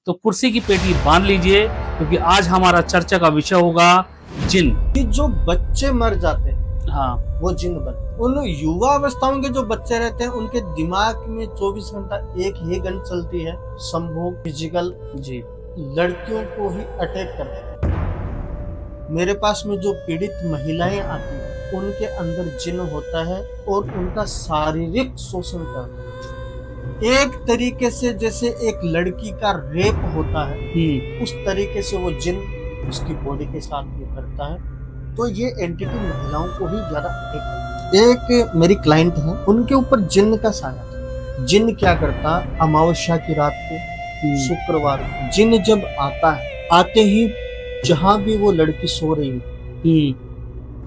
तो कुर्सी की पेटी बांध लीजिए, क्योंकि आज हमारा चर्चा का विषय होगा जिन। कि जो बच्चे मर जाते हैं हाँ। वो जिन बनते। उन युवा अवस्थाओं के जो बच्चे रहते हैं उनके दिमाग में 24 घंटा एक ही गन चलती है, संभोग, फिजिकल। जी। लड़कियों को ही अटैक करते हैं। मेरे पास में जो पीड़ित महिलाएं आती हैं उनके अंदर जिन होता है और उनका शारीरिक शोषण करता है। एक तरीके से जैसे एक लड़की का रेप होता है उस तरीके से वो जिन उसकी बॉडी के साथ ये करता है। तो ये एंटिटी महिलाओं को ही ज्यादा अटैक करता है। एक मेरी क्लाइंट है, उनके ऊपर जिन का साया था। जिन क्या करता, अमावस्या की रात को, शुक्रवार को जिन जब आता है, आते ही जहां भी वो लड़की सो रही है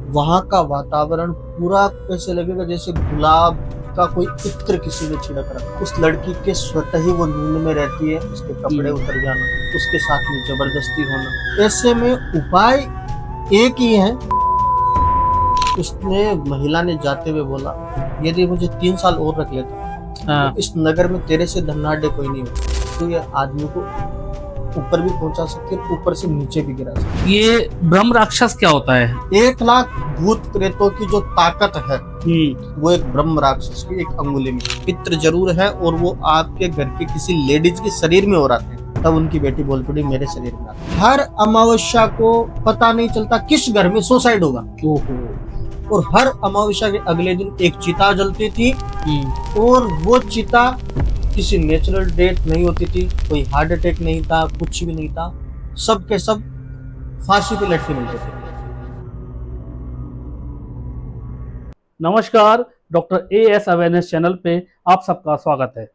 वहां का वातावरण पूरा कैसे लगेगा जैसे गुलाब का कोई इत्र किसी ने छिड़क रखा। उस लड़की के स्वतः ही वो नींद में रहती है, उसके कपड़े उतर जाना, उसके साथ में जबरदस्ती होना। ऐसे में उपाय एक ही है। उसने महिला ने जाते हुए बोला, यदि मुझे 3 साल और रख लेता तो इस नगर में तेरे से धनाढ़ कोई नहीं होता। तो ये आदमी को ऊपर भी पहुंचा सकती है, ऊपर से नीचे भी गिरा सकती है। ये ब्रह्म राक्षस क्या होता है? 1 लाख भूत प्रेतों की जो ताकत है वो एक ब्रह्म राक्षस की एक अंगुली में। पित्र जरूर है और वो आपके घर के किसी लेडीज के शरीर में हो रहा है, तब उनकी बेटी बोल पड़ी मेरे शरीर में। हर अमावस्या को पता नहीं चलता किस घर में सुसाइड होगा। और हर अमावस्या के अगले दिन एक चिता जलती थी और वो चिता किसी नेचुरल डेथ नहीं होती थी, कोई हार्ट अटैक नहीं था, कुछ भी नहीं था, सब के सब फांसी पे लटके मिलते थे। नमस्कार, डॉक्टर एएस अवेयरनेस चैनल पे आप सबका स्वागत है।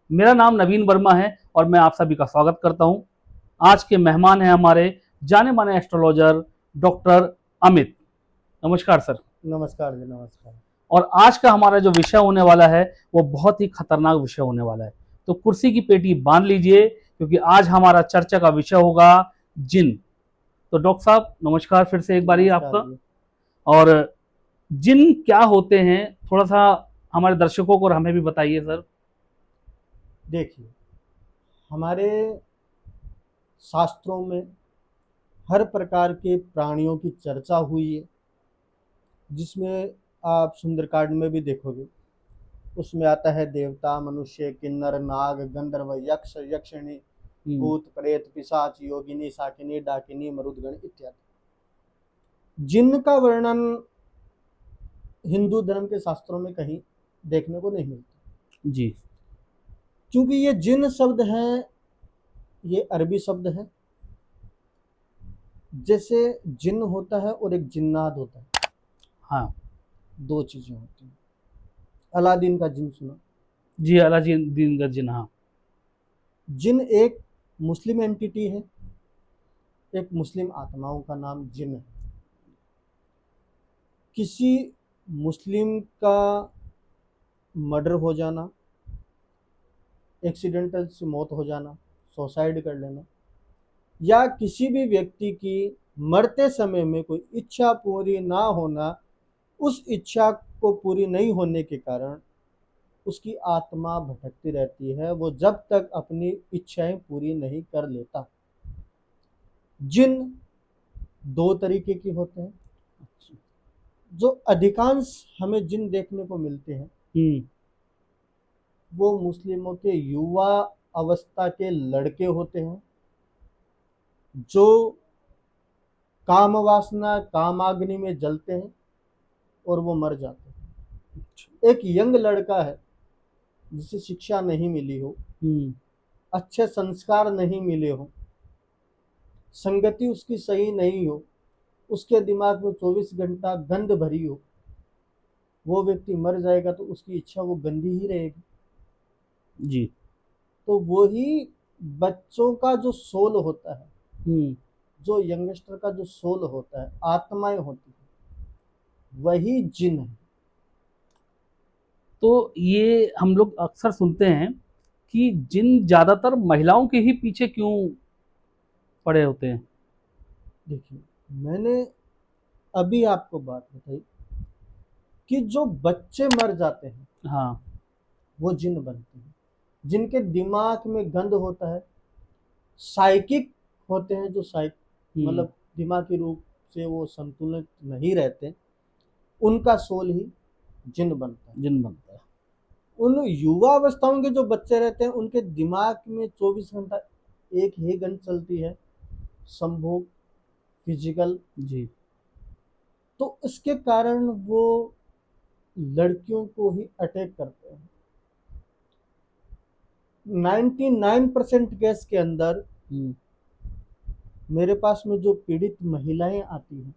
मेरा नाम नवीन वर्मा है और मैं आप सभी का स्वागत करता हूं। आज के मेहमान हैं हमारे जाने माने एस्ट्रोलॉजर डॉक्टर अमित। नमस्कार सर। नमस्कार जी, नमस्कार। और आज का हमारा जो विषय होने वाला है वो बहुत ही खतरनाक विषय होने वाला है। तो कुर्सी की पेटी बांध लीजिए, क्योंकि आज हमारा चर्चा का विषय होगा जिन। तो डॉक्टर साहब नमस्कार फिर से एक बार ही आपका। और जिन क्या होते हैं, थोड़ा सा हमारे दर्शकों को और हमें भी बताइए सर। देखिए, हमारे शास्त्रों में हर प्रकार के प्राणियों की चर्चा हुई है, जिसमें आप सुंदरकांड में भी देखोगे, उसमें आता है देवता, मनुष्य, किन्नर, नाग, गंधर्व, यक्ष, यक्षिणी, भूत, प्रेत, पिशाच, योगिनी, शाकिनी, डाकिनी, मरुदगण इत्यादि। जिन का वर्णन हिंदू धर्म के शास्त्रों में कहीं देखने को नहीं मिलता जी। क्योंकि ये जिन शब्द है, ये अरबी शब्द है। जैसे जिन होता है और एक जिन्नात होता है, हाँ। 2 चीजें होती हैं। अलादीन का जिन सुना? जी, अलादीन का जिन। हाँ। जिन एक मुस्लिम एंटिटी है, एक मुस्लिम आत्माओं का नाम जिन है। किसी मुस्लिम का मर्डर हो जाना, एक्सीडेंटल से मौत हो जाना, सुसाइड कर लेना, या किसी भी व्यक्ति की मरते समय में कोई इच्छा पूरी ना होना, उस इच्छा को पूरी नहीं होने के कारण उसकी आत्मा भटकती रहती है, वो जब तक अपनी इच्छाएं पूरी नहीं कर लेता। जिन 2 तरीके के होते हैं। जो अधिकांश हमें जिन देखने को मिलते हैं वो मुस्लिमों के युवा अवस्था के लड़के होते हैं, जो काम वासना कामाग्नि में जलते हैं और वो मर जाते हैं। एक यंग लड़का है जिसे शिक्षा नहीं मिली हो, अच्छे संस्कार नहीं मिले हो, संगति उसकी सही नहीं हो, उसके दिमाग में 24 घंटा गंध भरी हो, वो व्यक्ति मर जाएगा तो उसकी इच्छा वो गंदी ही रहेगी। जी। तो वही बच्चों का जो सोल होता है, जो यंगस्टर का जो सोल होता है, आत्माएं होती है, वही जिन है। तो ये हम लोग अक्सर सुनते हैं कि जिन ज्यादातर महिलाओं के ही पीछे क्यों पड़े होते हैं? देखिए, मैंने अभी आपको बात बताई कि जो बच्चे मर जाते हैं हाँ। वो जिन बनते हैं, जिनके दिमाग में गंध होता है, साइकिक होते हैं, जो हम्म, मतलब दिमागी रूप से वो संतुलित नहीं रहते, उनका सोल ही जिन बनता है। जिन बनता है। उन युवा अवस्थाओं के जो बच्चे रहते हैं, उनके दिमाग में 24 घंटा एक ही गन चलती है, संभोग, फिजिकल। जी। तो इसके कारण वो लड़कियों को ही अटैक करते हैं। 99% केस के अंदर हम्म, मेरे पास में जो पीड़ित महिलाएं आती हैं,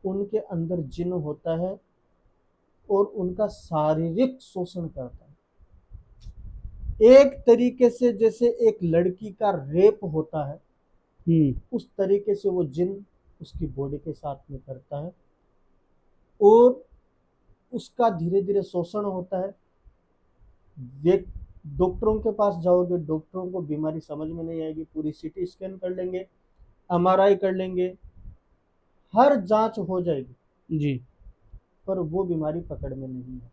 उनके अंदर जिन होता है और उनका शारीरिक शोषण करता है। एक तरीके से जैसे एक लड़की का रेप होता है, हम्म, उस तरीके से वो जिन उसकी बॉडी के साथ में करता है, और उसका धीरे धीरे शोषण होता है। डॉक्टरों के पास जाओगे, डॉक्टरों को बीमारी समझ में नहीं आएगी, पूरी सीटी स्कैन कर लेंगे, एमआरआई कर लेंगे, हर जांच हो जाएगी, जी। पर वो बीमारी पकड़ में नहीं है।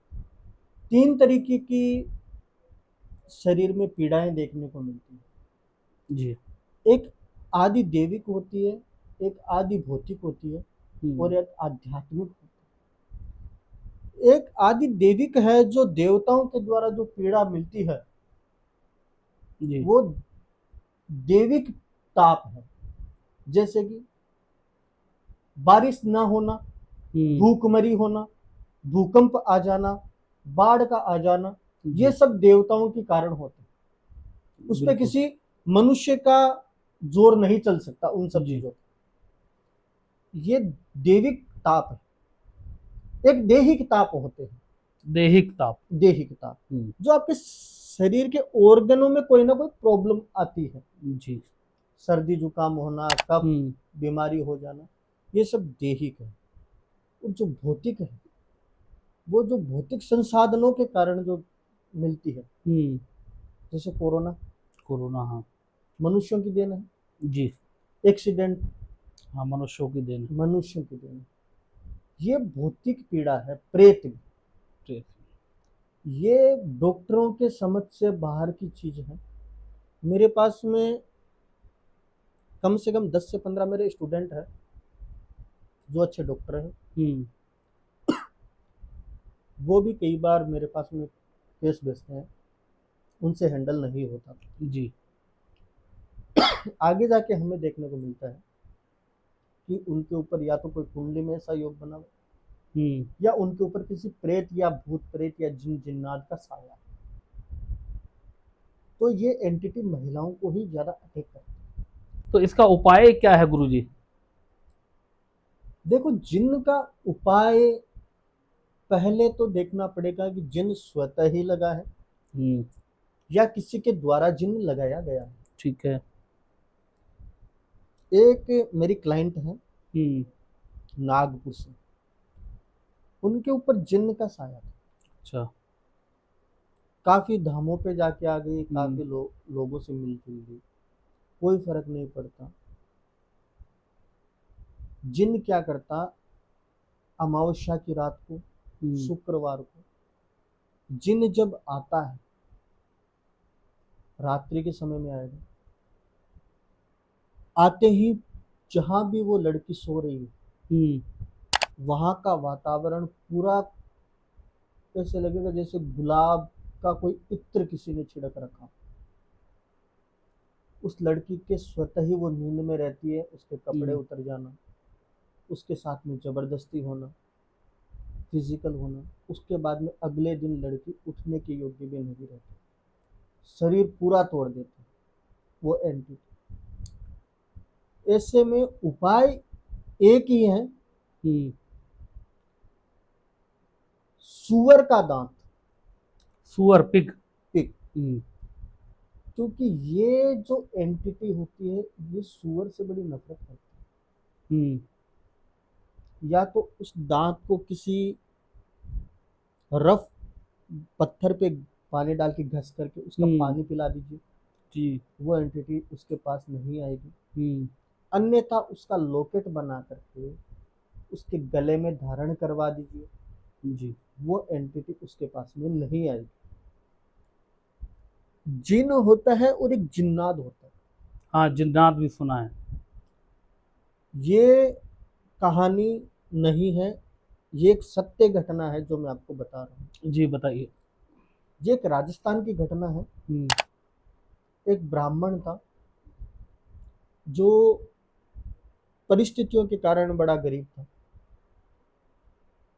3 तरीके की शरीर में पीड़ाएं देखने को मिलती है। जी। एक आदि देविक होती है, एक आदि भौतिक होती है, हम्म, और एक आध्यात्मिक होती है। एक आदि देविक है, जो देवताओं के द्वारा जो पीड़ा मिलती है, जी। वो देविक ताप है। जैसे कि बारिश ना होना, हम्म, भूखमरी होना, भूकंप आ जाना, बाढ़ का आ जाना, ये जी। सब देवताओं के कारण होते हैं। उस पर बिल्कुल। किसी मनुष्य का जोर नहीं चल सकता उन सब जी। चीजों पर। ये देविक ताप है। एक देहिक ताप होते हैं। दैहिक ताप। देहिक ताप, हम्म, जो आपके शरीर के ऑर्गनों में कोई ना कोई प्रॉब्लम आती है, जी। सर्दी जुकाम होना, कफ, हम्म, बीमारी हो जाना, ये सब देहिक है। और जो भौतिक है, वो जो भौतिक संसाधनों के कारण जो मिलती है, हम्म, जैसे कोरोना, कोरोना, हाँ। मनुष्यों की देन है। जी। एक्सीडेंट, हाँ, मनुष्यों की देन। मनुष्यों की देन है। ये भौतिक पीड़ा है, प्रेत भी। है। ये डॉक्टरों के समझ से बाहर की चीज है। मेरे पास में कम से कम 10 से 15 मेरे स्टूडेंट हैं, जो अच्छे डॉक्टर हैं। हम्म, वो भी कई बार मेरे पास में केस भेजते हैं, उनसे हैंडल नहीं होता। जी। आगे जाके हमें देखने को मिलता है कि उनके ऊपर या तो कोई कुंडली में ऐसा योग बना हुआ, हम्म। या उनके ऊपर किसी प्रेत या भूत प्रेत या जिन जिन्नात का साया है। तो ये एंटिटी महिलाओं को ही ज्यादा अटैक करती है। तो इसका उपाय क्या है गुरुजी? देखो, जिन का उपाय पहले तो देखना पड़ेगा कि जिन स्वतः ही लगा है, हम्म, या किसी के द्वारा जिन लगाया गया है। ठीक है। एक मेरी क्लाइंट है, हम्म, नागपुर से, उनके ऊपर जिन्न का साया था। अच्छा। काफी धामों पे जाके आ गई, हम्म, काफी लोगों से मिलजुल गई, कोई फर्क नहीं पड़ता। जिन्न क्या करता, अमावस्या की रात को, हम्म, शुक्रवार को, जिन्न जब आता है, रात्रि के समय में आएगा, आते ही जहां भी वो लड़की सो रही है, हम्म, वहां का वातावरण पूरा ऐसे लगेगा जैसे गुलाब का कोई इत्र किसी ने छिड़क रखा। उस लड़की के स्वतः ही वो नींद में रहती है, उसके कपड़े हम्म, उतर जाना, उसके साथ में जबरदस्ती होना, फिजिकल होना, उसके बाद में अगले दिन लड़की उठने के योग्य भी नहीं रहती, शरीर पूरा तोड़ देती वो एंटिटी। ऐसे में उपाय एक ही है, हम्म। सुअर का दांत, सुअर, पिग। पिग। हम्म, क्योंकि ये जो एंटिटी होती है, ये सुअर से बड़ी नफरत करती हम्म, है। या तो उस दांत को किसी रफ पत्थर पे पानी डाल के घस करके उसका हम्म, पानी पिला दीजिए, जी। वो एंटिटी उसके पास नहीं आएगी। हम्म, अन्यथा उसका लॉकेट बना करके उसके गले में धारण करवा दीजिए, जी। वो एंटिटी उसके पास में नहीं आएगी। जिन होता है और एक जिन्नात होता है। हाँ, जिन्नात भी सुना है। ये कहानी नहीं है, ये एक सत्य घटना है जो मैं आपको बता रहा हूँ। जी बताइए। ये एक राजस्थान की घटना है। हम्म। एक ब्राह्मण था जो परिस्थितियों के कारण बड़ा गरीब था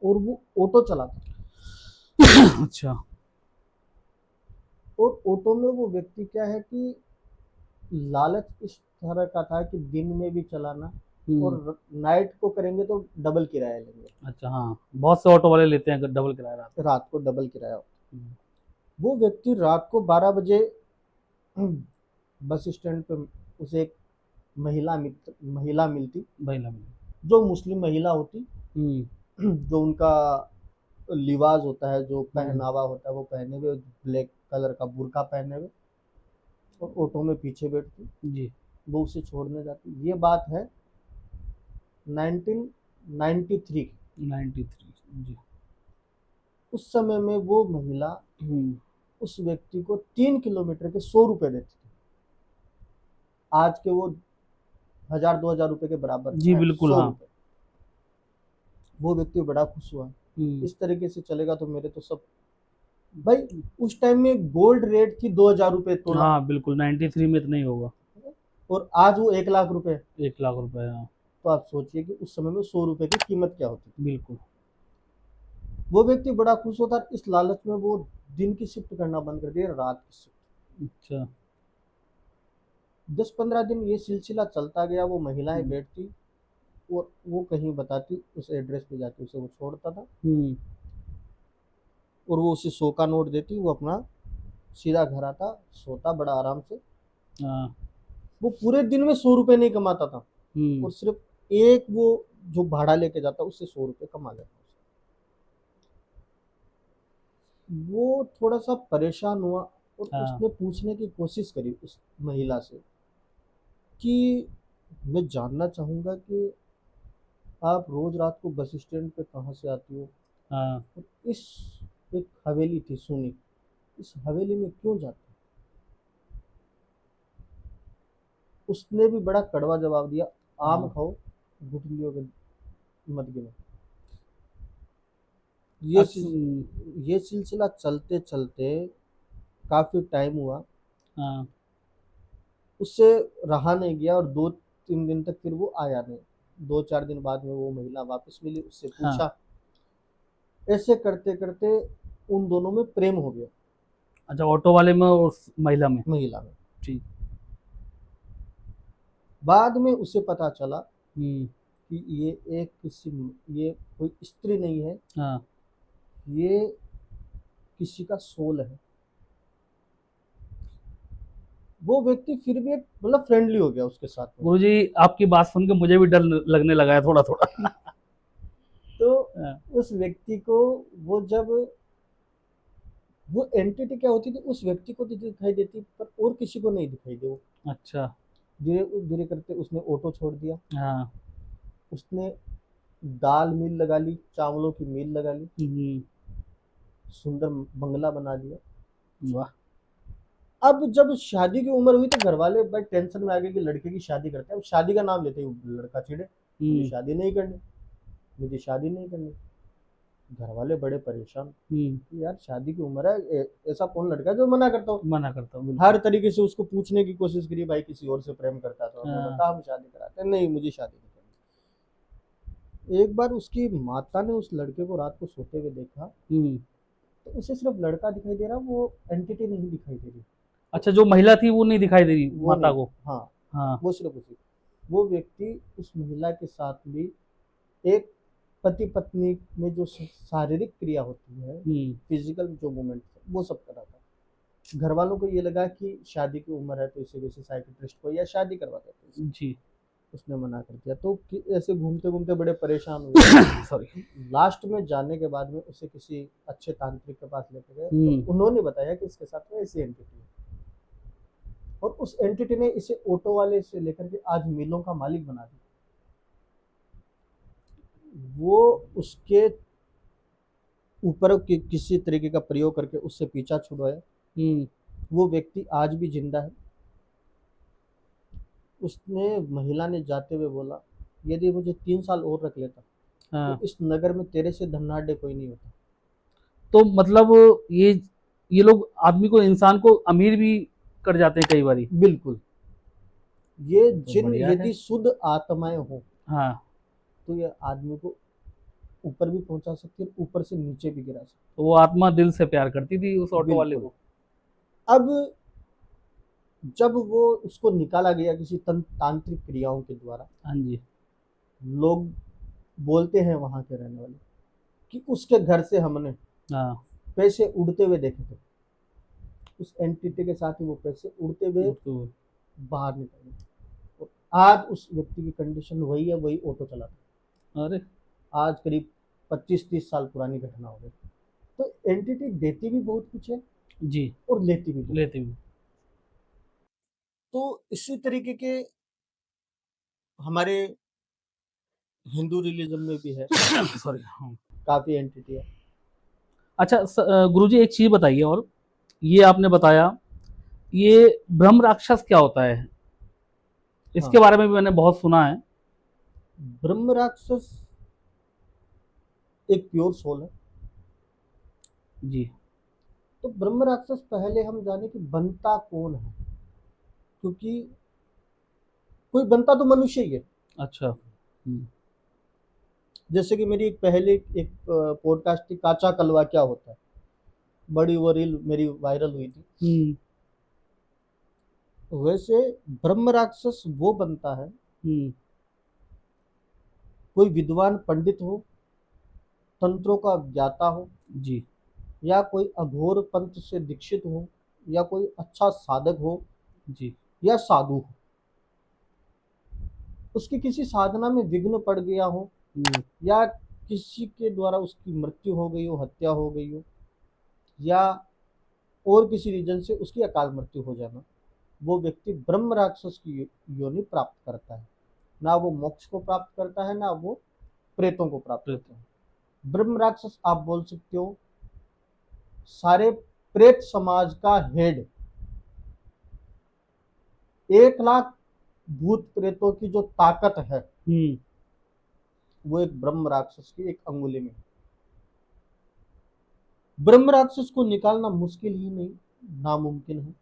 और वो ऑटो चलाता था। अच्छा। और ऑटो में वो व्यक्ति क्या है कि लालच इस तरह का था कि दिन में भी चलाना हम्म। और नाइट को करेंगे तो डबल किराया लेंगे, अच्छा, हाँ, बहुत से ऑटो वाले लेते हैं डबल किराया रात रात को डबल किराया। में। वो व्यक्ति रात को 12 बजे बस स्टैंड पे उसे एक महिला मिलती, भाई लम्बी। जो मुस्लिम महिला होती, हम्म। जो उनका लिबास होता है, जो हम्म। पहनावा होता है, वो पहने हुए ब्लैक कलर का बुर्का पहने हुए, और ऑटो में पीछे बैठती। जी। वो उसे छोड़ने जाती। ये बात है 1993 की। 93। जी। उस समय में वो महिला हम्म। उस व्यक्ति को 3 किलोमीटर के 100 रुपए देती थी। आज के वो 1000-2000 रुपए के बराबर जी है, बिल्कुल, सौ हाँ। रुपए वो व्यक्ति बड़ा खुश हुआ। हम्म। इस तरीके से चलेगा तो मेरे तो सब, भाई उस टाइम में गोल्ड रेट थी 2000 रुपए तोला, हाँ बिल्कुल, 93 में तो नहीं होगा। और आज वो 1 लाख रुपए। 1 लाख रुपए, हाँ। तो आप सोचिए कि उस समय में 100 रुपए की कीमत क्या होती थी। बिल्कुल। वो व्यक्ति बड़ा खुश होता, इस लालच में वो दिन की शिफ्ट करना बंद कर दिया, रात की शिफ्ट। अच्छा। 10-15 दिन ये सिलसिला चलता गया। वो महिलाएं हम्म। बैठती और वो कहीं बताती, उस एड्रेस पे जाके उसे वो छोड़ता था, हम्म। और वो उसे 100 का नोट देती। वो अपना सीधा घर आता, सोता बड़ा आराम से। हाँ। वो पूरे दिन में 100 रुपए नहीं कमाता था, हम्म। और सिर्फ एक वो जो भाड़ा लेके जाता उससे 100 रुपए कमा लेता। वो थोड़ा सा परेशान हुआ और हाँ। उसने पूछने की कोशिश करी उस महिला से कि मैं जानना चाहूंगा कि आप रोज रात को बस स्टैंड पे कहाँ से आती हो, हाँ। और इस एक हवेली थी सुनी, इस हवेली में क्यों जाती हो? उसने भी बड़ा कड़वा जवाब दिया, आम हाँ। खाओ गुठलियों के मत गिनो। ये सिलसिला चलते चलते काफी टाइम हुआ, हाँ। उससे रहा नहीं गया, और 2-3 दिन तक फिर वो आया नहीं। 2-4 दिन बाद में वो महिला वापस मिली, उससे हाँ। पूछा। ऐसे करते करते उन दोनों में प्रेम हो गया, अच्छा, ऑटो वाले में और उस महिला में। महिला में। ठीक। बाद में उसे पता चला हम्म। कि ये कोई स्त्री नहीं है, हाँ। ये किसी का सोल है। वो व्यक्ति फिर भी एक मतलब फ्रेंडली हो गया उसके साथ में। गुरुजी, आपकी बात सुन के मुझे भी डर लगने लगा है थोड़ा थोड़ा। तो हाँ। उस व्यक्ति को, वो जब वो एंटिटी क्या होती थी, उस व्यक्ति को तो दिखाई देती पर और किसी को नहीं दिखाई दे। वो अच्छा। धीरे धीरे करते उसने ऑटो छोड़ दिया, हाँ। उसने दाल मिल लगा ली, चावलों की मिल लगा ली, हम्म। सुंदर बंगला बना लिया। वाह। अब जब शादी की उम्र हुई तो घर वाले भाई टेंशन में आ गए कि लड़के की शादी करते हैं। अब शादी का नाम लेते ही लड़का चिढ़े, मुझे हम्म। शादी नहीं करनी, मुझे शादी नहीं करनी। घर वाले बड़े परेशान हम्म। कि यार शादी की उम्र है, ऐसा कौन लड़का है जो मना करता हो। मना करता हूँ हर बिल्कुल। तरीके से उसको पूछने की कोशिश करी, भाई किसी और से प्रेम करता है तो हमने हाँ। कहा हम शादी कराते हैं, नहीं मुझे शादी नहीं करनी। एक बार उसकी माता ने उस लड़के को रात को सोते हुए देखा, हम्म। तो उसे सिर्फ लड़का दिखाई दे रहा, वो एंटिटी नहीं दिखाई दे रही। अच्छा, जो महिला थी वो नहीं दिखाई दे रही वो माता नहीं, को। हाँ, हाँ। वो सिर्फ उसी, वो व्यक्ति उस महिला के साथ भी एक पति पत्नी में जो शारीरिक क्रिया होती है, हम्म। फिजिकल जो मूवमेंट, वो सब कर रहा था। घर वालों को ये लगा कि शादी की उम्र है तो इसे किसी साइकिट्रिस्ट को या शादी करवा देते हैं। जी। उसने मना कर दिया, तो ऐसे घूमते घूमते बड़े परेशान हुए। सॉरी। लास्ट में जाने के बाद में उसे किसी अच्छे तांत्रिक के पास लेके गए, तो हम्म। उन्होंने बताया कि इसके साथ में ऐसी एंटिटी है, और उस एंटिटी ने इसे ऑटो वाले से लेकर के आज मिलों का मालिक बना दिया। वो उसके ऊपर किसी तरीके का प्रयोग करके उससे पीछा छुड़वाया, हम्म। वो व्यक्ति आज भी जिंदा है। उसने महिला ने जाते हुए बोला, यदि मुझे 3 साल और रख लेता तो हाँ। इस नगर में तेरे से धनाढ़ कोई नहीं होता। तो मतलब ये ये लोग आदमी को, इंसान को अमीर भी कर जाते हैं कई बारी। बिल्कुल। ये तो जिन बढ़िया है। यदि शुद्ध आत्माएं हो हाँ। तो ये आदमी को ऊपर भी पहुंचा सकती है, ऊपर से नीचे भी गिरा सकती तो वो आत्मा दिल से प्यार करती थी उस है। ऑटो वाले बिल्कुल। को। अब जब वो उसको निकाला गया किसी तांत्रिक क्रियाओं के द्वारा, हाँ जी। लोग बोलते हैं वहां के रहने वाले कि उसके घर से हमने हाँ। पैसे उड़ते हुए देखे थे। उस एंटिटी के साथ ही वो पैसे उड़ते हुए तो बाहर निकल गए। और आज उस व्यक्ति की कंडीशन वही है, वही ऑटो चलाता अरे। है। आज करीब 25-30 साल पुरानी घटना हो गई। तो एंटिटी देती भी बहुत कुछ है जी। और लेती भी बहुत। लेते भी। तो इसी तरीके के हमारे हिंदू रिलीजन में भी है, सॉरी। हाँ। काफी एंटिटी है। अच्छा, गुरुजी एक चीज बताइए और, ये आपने बताया, ये ब्रह्म राक्षस क्या होता है? इसके हाँ, बारे में भी मैंने बहुत सुना है। ब्रह्म राक्षस एक प्योर सोल है। जी। तो ब्रह्म राक्षस पहले हम जाने कि बनता कौन है, क्योंकि कोई बनता तो मनुष्य ही है। अच्छा। जैसे कि मेरी एक पहले एक पॉडकास्ट थी, काचा कलवा क्या होता है, बड़ी वो रील मेरी वायरल हुई थी। हम्म। वैसे ब्रह्म राक्षस वो बनता है, हम्म। कोई विद्वान पंडित हो, तंत्रों का ज्ञाता हो, जी। या कोई अघोर पंथ से दीक्षित हो, या कोई अच्छा साधक हो, जी। या साधु हो, उसकी किसी साधना में विघ्न पड़ गया हो, हम्म। या किसी के द्वारा उसकी मृत्यु हो गई हो, हत्या हो गई हो, या और किसी रीजन से उसकी अकाल मृत्यु हो जाना, वो व्यक्ति ब्रह्म राक्षस की योनि प्राप्त करता है। ना वो मोक्ष को प्राप्त करता है, ना वो प्रेतों को प्राप्त प्रेत। करता है। ब्रह्म राक्षस आप बोल सकते हो सारे प्रेत समाज का हेड। 1 लाख भूत प्रेतों की जो ताकत है, हम्म। वो एक ब्रह्म राक्षस की एक अंगुली में है। ब्रह्म राक्षस को निकालना मुश्किल ही नहीं, नामुमकिन है।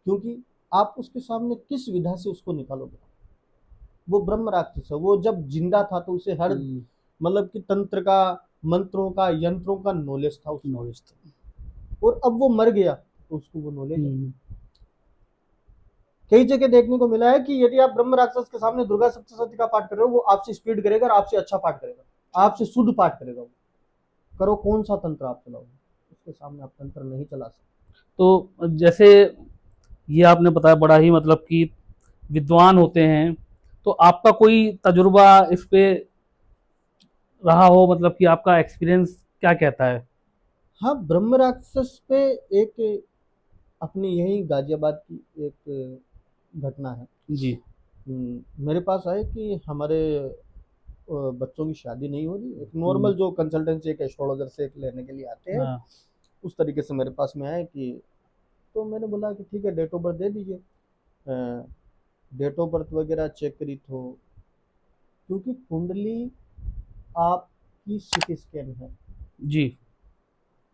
क्योंकि आप उसके सामने किस विधा से उसको निकालोगे? वो ब्रह्म राक्षस है। वो जब जिंदा था तो उसे हर मतलब कि तंत्र का, मंत्रों का, यंत्रों का नॉलेज था उसको। नॉलेज तो। और अब वो मर गया तो उसको वो नॉलेज है। हम्म। कई जगह देखने को मिला है कि यदि आप ब्रह्म राक्षस के सामने दुर्गा सप्तशती का पाठ कर रहे हो, वो आपसे स्पीड करेगा और आपसे अच्छा पाठ करेगा, आपसे शुद्ध पाठ करेगा। वो करो कौन सा तंत्र आप चलाओगे, उसके सामने आप तंत्र नहीं चला सकते। तो जैसे ये आपने बताया, बड़ा ही मतलब कि विद्वान होते हैं, तो आपका कोई तजुर्बा इस पे रहा हो, मतलब कि आपका एक्सपीरियंस क्या कहता है? हाँ, ब्रह्म राक्षस पे एक अपनी यही गाजियाबाद की एक घटना है। जी। मेरे पास आए कि हमारे बच्चों की शादी नहीं हो रही, एक हम्म। नॉर्मल जो कंसल्टेंसी एक एस्ट्रोलॉजर से एक लेने के लिए आते हैं, हाँ। उस तरीके से मेरे पास में आए कि, तो मैंने बोला कि ठीक है डेट ऑफ बर्थ दे दीजिए। डेट ऑफ बर्थ वगैरह चेक करी तो, क्योंकि कुंडली आपकी सिटी स्कैन है, जी।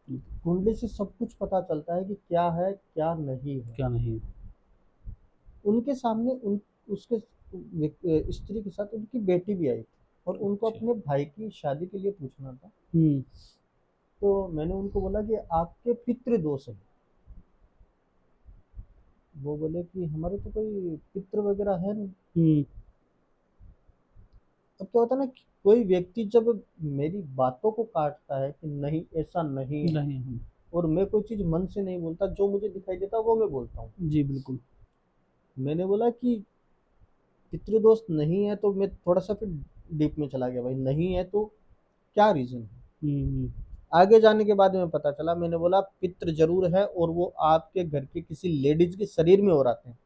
कुंडली से सब कुछ पता चलता है कि क्या है क्या नहीं है। क्या नहीं? उनके सामने उन उसके स्त्री के साथ उनकी बेटी भी आई थी, और उनको अच्छा। अपने भाई की शादी के लिए पूछना था। हम्म। तो मैंने उनको बोला कि आपके पितृ दोष है। वो बोले कि हमारे तो कोई पितृ वगैरह है नहीं। हम्म। अब क्या होता है ना कि कोई व्यक्ति जब मेरी बातों को काटता है कि नहीं ऐसा नहीं है, नहीं। और मैं कोई चीज मन से नहीं बोलता, जो मुझे दिखाई देता वो मैं बोलता हूँ। जी बिल्कुल। मैंने बोला कि पितृदोष नहीं है, तो मैं थोड़ा सा फिर डीप में चला गया, भाई नहीं है तो क्या रीजन है। हम्म। आगे जाने के बाद में पता चला, मैंने बोला पितृ जरूर है, और वो आपके घर के किसी लेडीज के शरीर में हो आते हैं।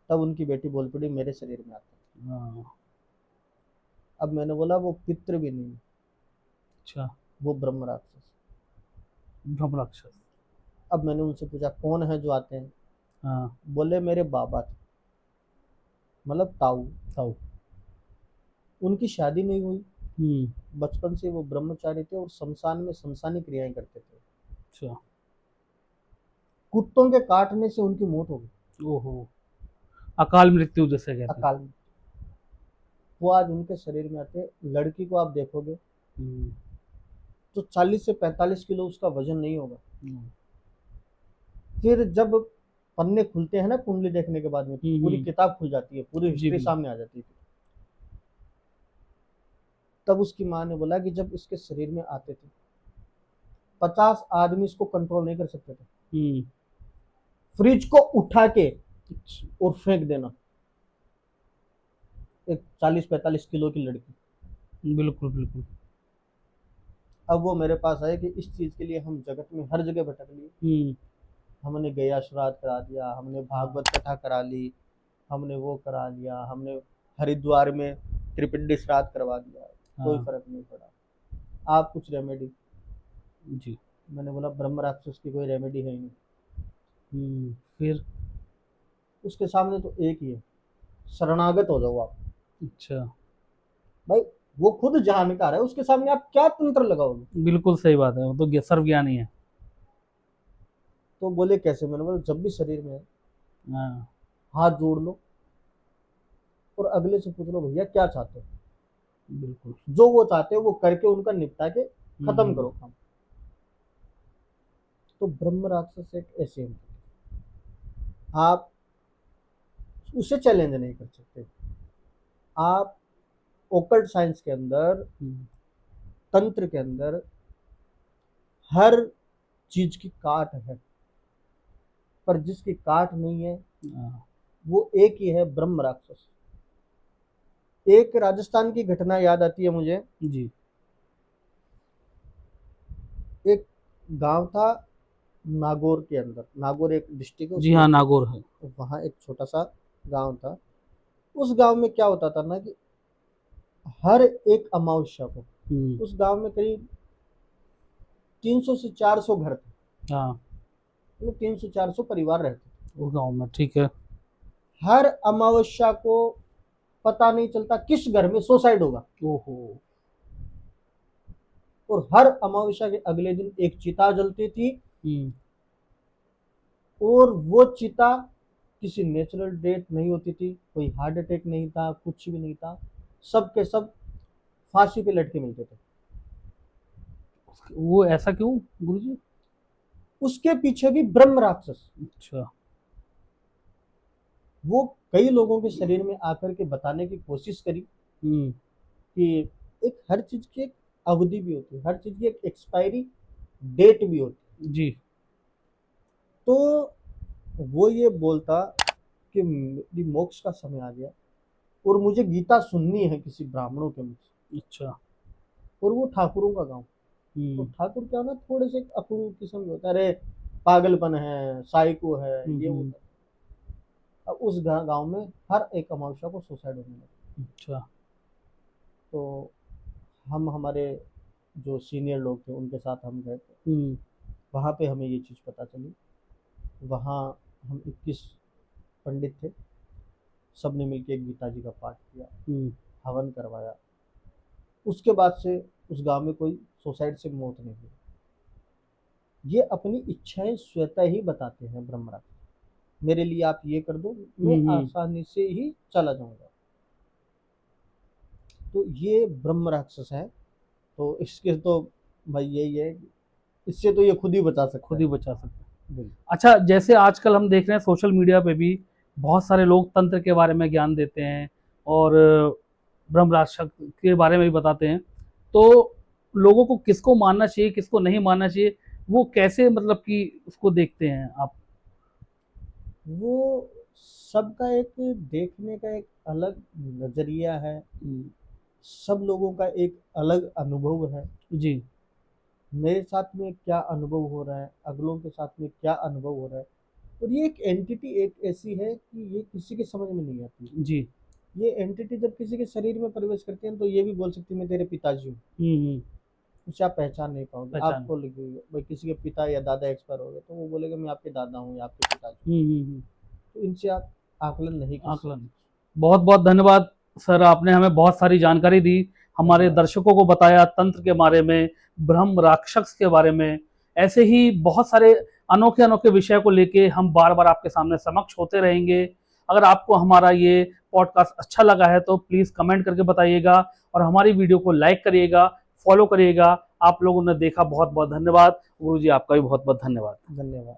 तब उनकी बेटी बोल पड़ी मेरे शरीर में आते हैं। हाँ। अब मैंने बोला वो पितृ भी नहीं, अच्छा। वो ब्रह्म राक्षस। ब्रह्म राक्षस। अब मैंने उनसे पूछा कौन है जो आते हैं, हाँ। बोले मेरे बाबा थे, मतलब ताऊ। ताऊ। उनकी शादी नहीं हुई, हम्म। बचपन से वो ब्रह्मचारी थे और शमशान में शमशानी क्रियाएं करते थे। अच्छा। कुत्तों के काटने से उनकी मौत हो गई, ओहो। अकाल मृत्यु जैसे कहते हैं। अकाल में। वो आज उनके शरीर में आते हैं। लड़की को आप देखोगे हम्म। तो 40 से 45 किलो उसका वजन नहीं होगा। हम्म। फिर जब पन्ने खुलते हैं ना कुंडली देखने के बाद में, पूरी हम्म। किताब खुल जाती है, पूरी जी हिस्ट्री बिल्कुल। सामने आ जाती है। तब उसकी माँ ने बोला कि जब इसके शरीर में आते थे 50 आदमी इसको कंट्रोल नहीं कर सकते थे। हम्म। फ्रिज को उठा के अच्छा। और फेंक देना, एक 40-45 किलो की लड़की। बिल्कुल बिल्कुल। अब वो मेरे पास आए कि इस चीज के लिए हम जगत में हर जगह भटक लिए। हम्म। हमने गया श्राद्ध करा दिया, हमने हाँ। भागवत कथा करा ली, हमने वो करा लिया, हमने हरिद्वार में त्रिपिंडी श्राद्ध करवा दिया, कोई हाँ। फर्क नहीं पड़ा। आप कुछ रेमेडी। जी। मैंने बोला ब्रह्म राक्षस की कोई रेमेडी है ही नहीं, फिर। उसके सामने तो एक ही है, शरणागत हो जाओ आप। अच्छा। भाई वो खुद जानकार है, उसके सामने आप क्या तंत्र लगाओगे। बिल्कुल सही बात है, वो तो सर्वज्ञानी है। तो बोले कैसे, मैंने बोला जब भी शरीर में है, हाँ। हाथ जोड़ लो और अगले से पूछ लो भैया क्या चाहते हो, बिल्कुल। जो वो चाहते हो वो करके उनका निपटा के खत्म हम्म। करो काम। तो ब्रह्म राक्षस एक ऐसे entity, आप उसे चैलेंज नहीं कर सकते। आप ओकल्ट साइंस के अंदर, हम्म। तंत्र के अंदर हर चीज की काट है, पर जिसकी काट नहीं है हाँ। वो एक ही है, ब्रह्म राक्षस। एक राजस्थान की घटना याद आती है मुझे। जी। एक गांव था नागौर के अंदर, नागौर एक डिस्ट्रिक्ट है जी उसमें, हाँ, नागौर है। वहाँ एक छोटा सा गांव था। उस गांव में क्या होता था ना कि हर एक अमावस्या को हम्म। उस गांव में करीब 300 से 400 घर थे, हाँ। मतलब 300-400 परिवार रहते उस गाँव में ठीक है। थे। हर अमावस्या को पता नहीं चलता किस घर में सुसाइड होगा, ओहो। और हर अमावस्या के अगले दिन एक चिता जलती थी। हम्म। और वो चिता किसी नेचुरल डेथ नहीं होती थी, कोई हार्ट अटैक नहीं था, कुछ भी नहीं था, सब के सब फांसी पे लटके मिलते थे। वो ऐसा क्यों गुरुजी? उसके पीछे भी ब्रह्म राक्षस। अच्छा। वो कई लोगों के शरीर में आकर के बताने की कोशिश करी हम्म। कि एक हर चीज की एक अवधि भी होती है, हर चीज की एक एक्सपायरी डेट भी होती है। जी। तो वो ये बोलता कि मेरी मोक्ष का समय आ गया और मुझे गीता सुननी है किसी ब्राह्मणों के मुख से। अच्छा। और वो ठाकुरों का गांव, तो हम्म। ठाकुर क्या ना थोड़े से अकड़ू किस्म के होता है, अरे पागलपन है, साइको है, ये वो हम्म। करता है। अब उस गांव में हर एक अमावस्या को सुसाइड होने लगा। अच्छा। तो हम हमारे जो सीनियर लोग थे उनके साथ हम गए थे, हम्म। वहाँ पे हमें ये चीज़ पता चली। वहाँ हम 21 पंडित थे, सब ने मिलकर गीता जी का पाठ किया, हम्म। हवन करवाया। उसके बाद से उस गांव में कोई सुसाइड से मौत नहीं हुई। ये अपनी इच्छाएं स्वतः ही बताते हैं ब्रह्म राक्षस, मेरे लिए आप ये कर दो, मैं हम्म। आसानी से ही चला जाऊंगा। तो ये ब्रह्म राक्षस है। तो इसके तो भाई यही है, इससे तो ये खुद ही बचा सकता खुद है। ही बचा सकते हैं। बिल्कुल। अच्छा, जैसे आजकल हम देख रहे हैं सोशल मीडिया पे भी बहुत सारे लोग तंत्र के बारे में ज्ञान देते हैं और ब्रह्म राक्षस के बारे में भी बताते हैं। तो लोगों को किसको मानना चाहिए, किसको नहीं मानना चाहिए, वो कैसे मतलब कि उसको देखते हैं आप? वो सबका एक देखने का एक अलग नजरिया है, हम्म। सब लोगों का एक अलग अनुभव है। जी। मेरे साथ में क्या अनुभव हो रहा है, अगलों के साथ में क्या अनुभव हो रहा है। और ये एक एंटिटी एक ऐसी है कि ये किसी के समझ में नहीं आती। जी। ये एंटिटी जब किसी के शरीर में प्रवेश करती है तो ये भी बोल सकती है मैं तेरे पिताजी हूँ। हम्म। उसे आप पहचान नहीं पाओगे। पहचान। आपको लगेगा भाई किसी के पिता या दादा एक्सपायर हो गए तो वो बोलेगा मैं आपके दादा हूँ या आपके पिताजी हूँ। हम्म। तो इनसे आप आकलन नहीं कर सकते। आकलन। बहुत बहुत धन्यवाद सर, आपने हमें बहुत सारी जानकारी दी, हमारे धन्यवाद। दर्शकों को बताया तंत्र के बारे में, ब्रह्म राक्षस के बारे में। ऐसे ही बहुत सारे अनोखे अनोखे विषय को लेके हम बार बार आपके सामने समक्ष होते रहेंगे। अगर आपको हमारा ये पॉडकास्ट अच्छा लगा है तो प्लीज़ कमेंट करके बताइएगा और हमारी वीडियो को लाइक करिएगा, फॉलो करिएगा। आप लोगों ने देखा, बहुत बहुत धन्यवाद। गुरु जी आपका भी बहुत बहुत धन्यवाद। धन्यवाद।